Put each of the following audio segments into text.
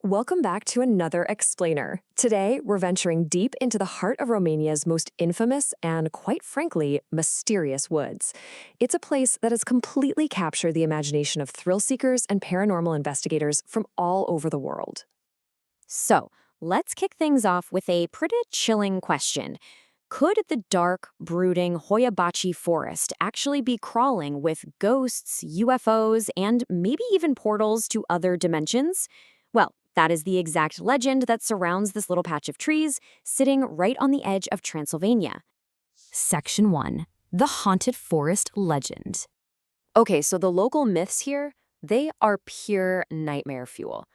Welcome back to another Explainer. Today, we're venturing deep into the heart of Romania's most infamous and, quite frankly, mysterious woods. It's a place that has completely captured the imagination of thrill seekers and paranormal investigators from all over the world. So, let's kick things off with a pretty chilling question. Could the dark, brooding Hoia Baciu forest actually be crawling with ghosts, UFOs, and maybe even portals to other dimensions? Well, that is the exact legend that surrounds this little patch of trees sitting right on the edge of Transylvania. Section 1. The Haunted Forest Legend. Okay, so the local myths here, they are pure nightmare fuel.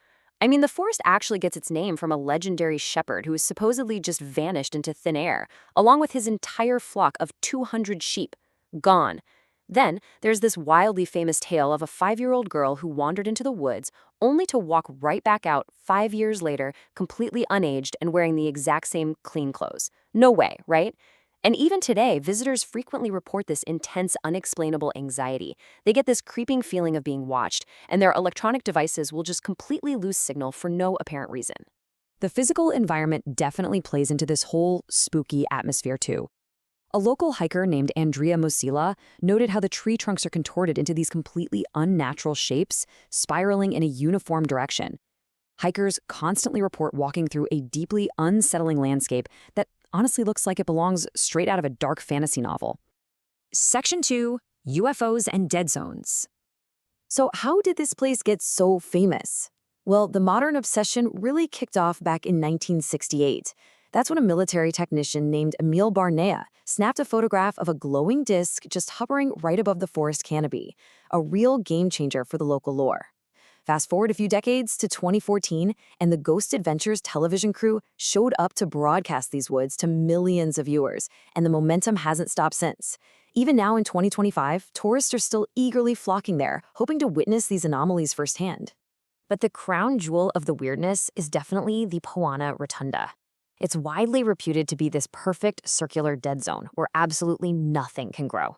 I mean, the forest actually gets its name from a legendary shepherd who has supposedly just vanished into thin air, along with his entire flock of 200 sheep. Gone. Then, there's this wildly famous tale of a 5-year-old girl who wandered into the woods only to walk right back out 5 years later, completely unaged and wearing the exact same clean clothes. No way, right? And even today, visitors frequently report this intense, unexplainable anxiety. They get this creeping feeling of being watched, and their electronic devices will just completely lose signal for no apparent reason. The physical environment definitely plays into this whole spooky atmosphere too. A local hiker named Andrea Mosila noted how the tree trunks are contorted into these completely unnatural shapes, spiraling in a uniform direction. Hikers constantly report walking through a deeply unsettling landscape that honestly looks like it belongs straight out of a dark fantasy novel. Section 2. UFOs and Dead Zones. So how did this place get so famous? Well, the modern obsession really kicked off back in 1968. That's when a military technician named Emil Barnea snapped a photograph of a glowing disc just hovering right above the forest canopy, a real game changer for the local lore. Fast forward a few decades to 2014, and the Ghost Adventures television crew showed up to broadcast these woods to millions of viewers, and the momentum hasn't stopped since. Even now in 2025, tourists are still eagerly flocking there, hoping to witness these anomalies firsthand. But the crown jewel of the weirdness is definitely the Poana Rotunda. It's widely reputed to be this perfect circular dead zone where absolutely nothing can grow.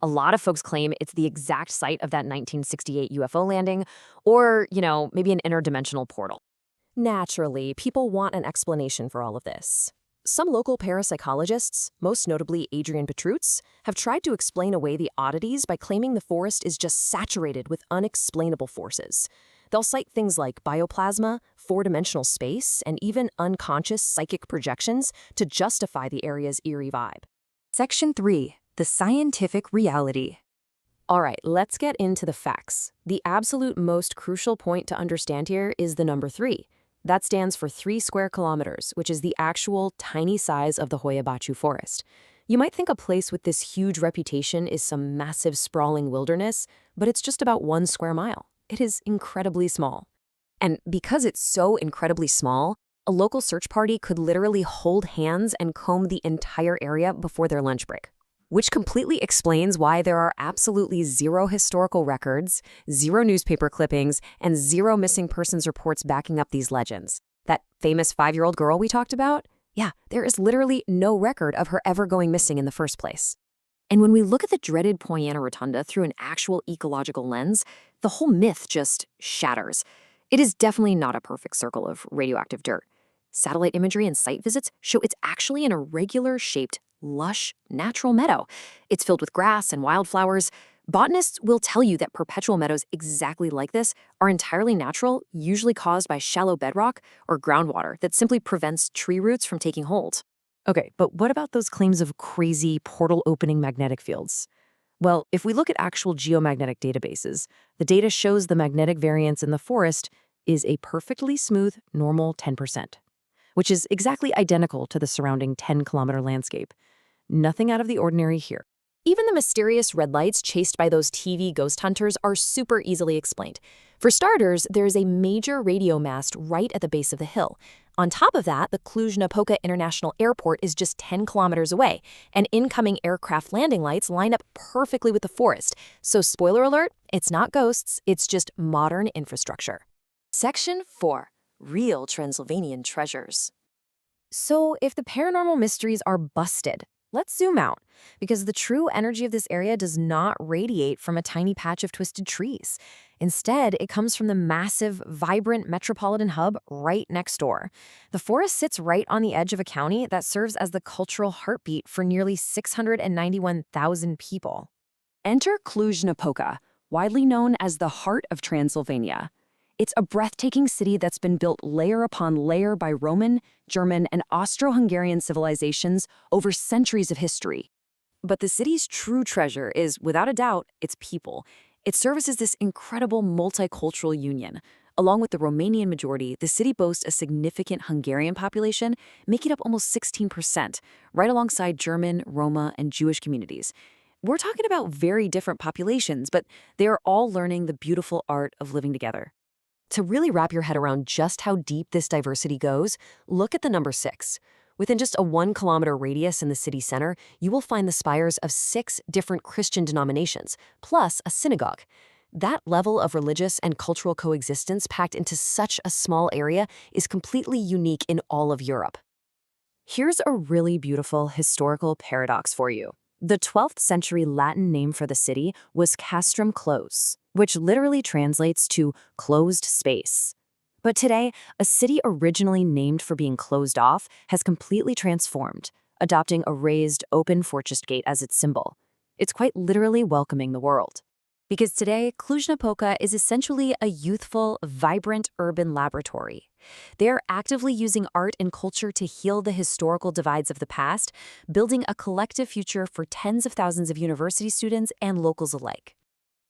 A lot of folks claim it's the exact site of that 1968 UFO landing, or, maybe an interdimensional portal. Naturally, people want an explanation for all of this. Some local parapsychologists, most notably Adrian Petrutz, have tried to explain away the oddities by claiming the forest is just saturated with unexplainable forces. They'll cite things like bioplasma, four-dimensional space, and even unconscious psychic projections to justify the area's eerie vibe. Section 3. The Scientific Reality. All right, let's get into the facts. The absolute most crucial point to understand here is the number 3. That stands for 3 square kilometers, which is the actual tiny size of the Hoia Baciu forest. You might think a place with this huge reputation is some massive sprawling wilderness, but it's just about 1 square mile. It is incredibly small. And because it's so incredibly small, a local search party could literally hold hands and comb the entire area before their lunch break. Which completely explains why there are absolutely 0 historical records, 0 newspaper clippings, and 0 missing persons reports backing up these legends. That famous 5-year-old girl we talked about? Yeah, there is literally no record of her ever going missing in the first place. And when we look at the dreaded Poana Rotunda through an actual ecological lens, the whole myth just shatters. It is definitely not a perfect circle of radioactive dirt. Satellite imagery and site visits show it's actually an irregular-shaped, lush, natural meadow. It's filled with grass and wildflowers. Botanists will tell you that perpetual meadows exactly like this are entirely natural, usually caused by shallow bedrock or groundwater that simply prevents tree roots from taking hold. Okay, but what about those claims of crazy portal-opening magnetic fields? Well, if we look at actual geomagnetic databases, the data shows the magnetic variance in the forest is a perfectly smooth, normal 10%, which is exactly identical to the surrounding 10-kilometer landscape. Nothing out of the ordinary here. Even the mysterious red lights chased by those TV ghost hunters are super easily explained. For starters, there is a major radio mast right at the base of the hill. On top of that, the Cluj-Napoca International Airport is just 10 kilometers away, and incoming aircraft landing lights line up perfectly with the forest. So spoiler alert, it's not ghosts, it's just modern infrastructure. Section 4. Real Transylvanian Treasures. So if the paranormal mysteries are busted, Let's zoom out, because the true energy of this area does not radiate from a tiny patch of twisted trees. Instead, it comes from the massive, vibrant metropolitan hub right next door. The forest sits right on the edge of a county that serves as the cultural heartbeat for nearly 691,000 people. Enter Cluj-Napoca, widely known as the heart of Transylvania. It's a breathtaking city that's been built layer upon layer by Roman, German, and Austro-Hungarian civilizations over centuries of history. But the city's true treasure is, without a doubt, its people. It services this incredible multicultural union. Along with the Romanian majority, the city boasts a significant Hungarian population, making up almost 16%, right alongside German, Roma, and Jewish communities. We're talking about very different populations, but they are all learning the beautiful art of living together. To really wrap your head around just how deep this diversity goes, look at the number 6. Within just a 1-kilometer radius in the city center, you will find the spires of 6 different Christian denominations, plus a synagogue. That level of religious and cultural coexistence packed into such a small area is completely unique in all of Europe. Here's a really beautiful historical paradox for you. The 12th century Latin name for the city was Castrum Close, which literally translates to closed space. But today, a city originally named for being closed off has completely transformed, adopting a raised, open fortressed gate as its symbol. It's quite literally welcoming the world. Because today, Cluj-Napoca is essentially a youthful, vibrant urban laboratory. They are actively using art and culture to heal the historical divides of the past, building a collective future for tens of thousands of university students and locals alike.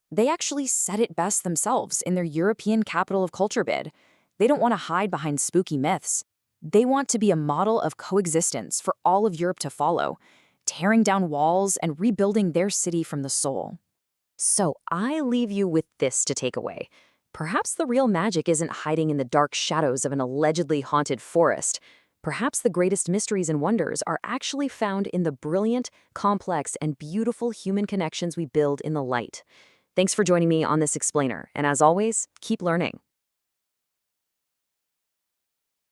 They actually said it best themselves in their European Capital of Culture bid. They don't want to hide behind spooky myths. They want to be a model of coexistence for all of Europe to follow, tearing down walls and rebuilding their city from the soul. So I leave you with this to take away. Perhaps the real magic isn't hiding in the dark shadows of an allegedly haunted forest. Perhaps the greatest mysteries and wonders are actually found in the brilliant, complex, and beautiful human connections we build in the light. Thanks for joining me on this explainer, and as always, keep learning.